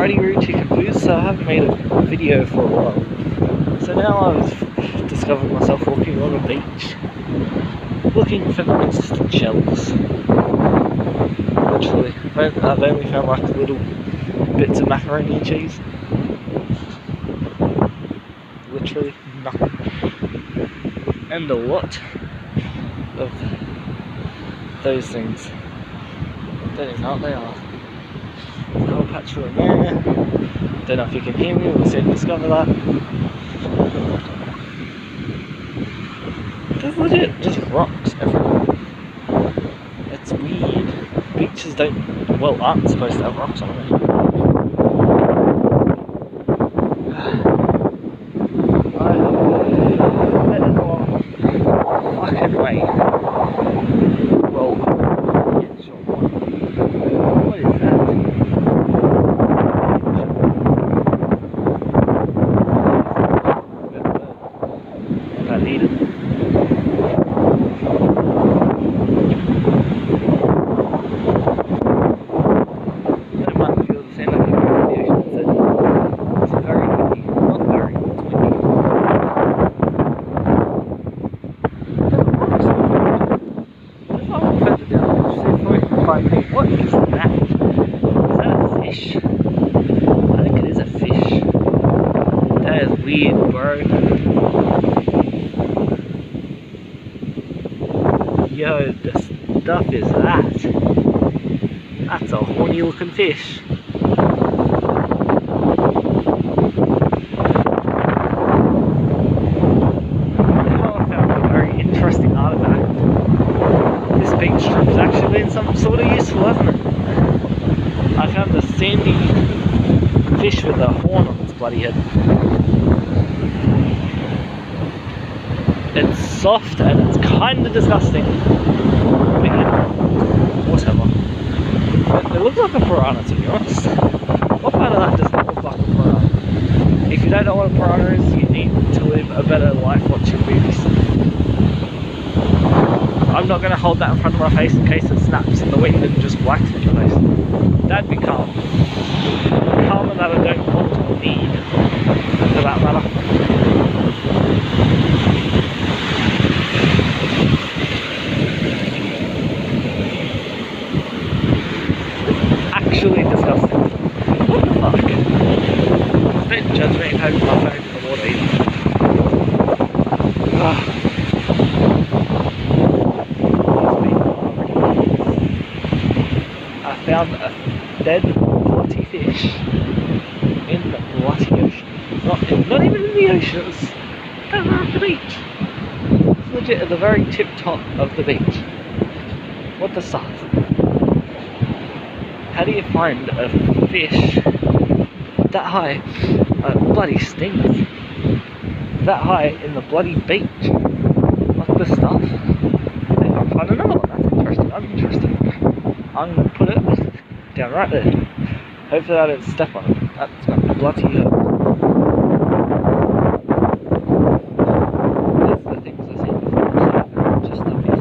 Mighty Root Chicken Booze, so I haven't made a video for a while. So now I've discovered myself walking on a beach, looking for non-existent shells. Literally, I've only found like little bits of macaroni and cheese. Literally nothing. And a lot of those things. Don't even know what they are. There's a whole patch in there. Don't know if you can hear me, we'll soon discover that. There's legit just rocks everywhere. It's weird. Beaches aren't supposed to have rocks on them. Fucking way. Roll. Yeah, sure. What is that? I need it. It might feel the same like the ocean. It's very windy. Not very, it's windy. What is that? Is that a fish? I think it is a fish. That is weird, bro. Yo, the stuff is that? That's a horny looking fish. I found a very interesting artifact. This beach trip has actually been some sort of useful, hasn't it? I found a sandy fish with a horn on its bloody head. It's soft and it's kind of disgusting. But yeah, whatever. It looks like a piranha, to be honest. What part of that does not look like a piranha? If you don't know what a piranha is, you need to live a better life watching movies. I'm not going to hold that in front of my face in case it snaps in the wind and just whacks me in the face. That'd be calm. Calm that I don't want or need, for that matter. Actually disgusting. What the fuck? Don't judge me having my phone in the water either. I found a dead bloody fish in the bloody ocean. Not even in the ocean, it's down at the beach. It's legit at the very tip top of the beach. What the stuff? How do you find a fish that high? Bloody stings. That high in the bloody beach. What the stuff? If I find another one, that's interesting. I'm interested. I'm going to put it down right there. Hopefully I don't step on it. That's got the bloody That's the things I've seen before, so just a bit.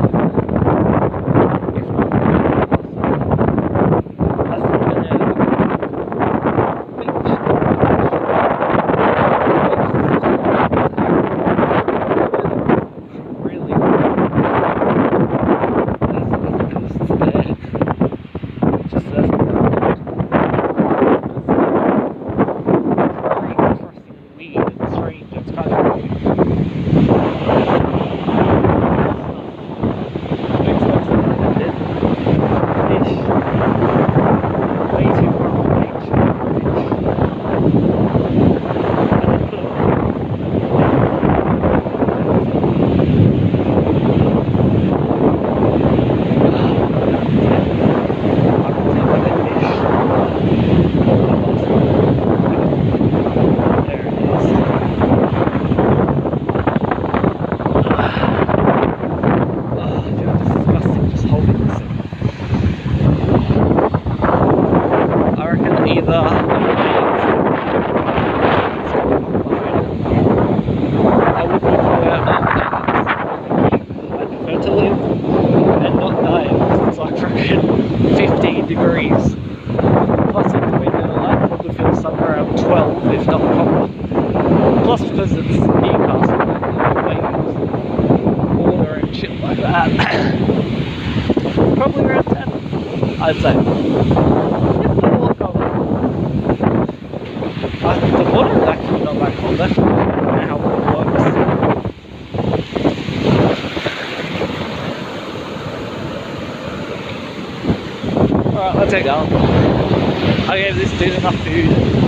degrees. Plus it's winter, I'd probably feel 12, if not proper. Plus, because it's Newcastle, they use water and shit like that. Probably around 10, I'd say. If not a lot colder. The water is actually not that cold. I don't know how well it works. Alright, let's get going. I gave this dude enough food.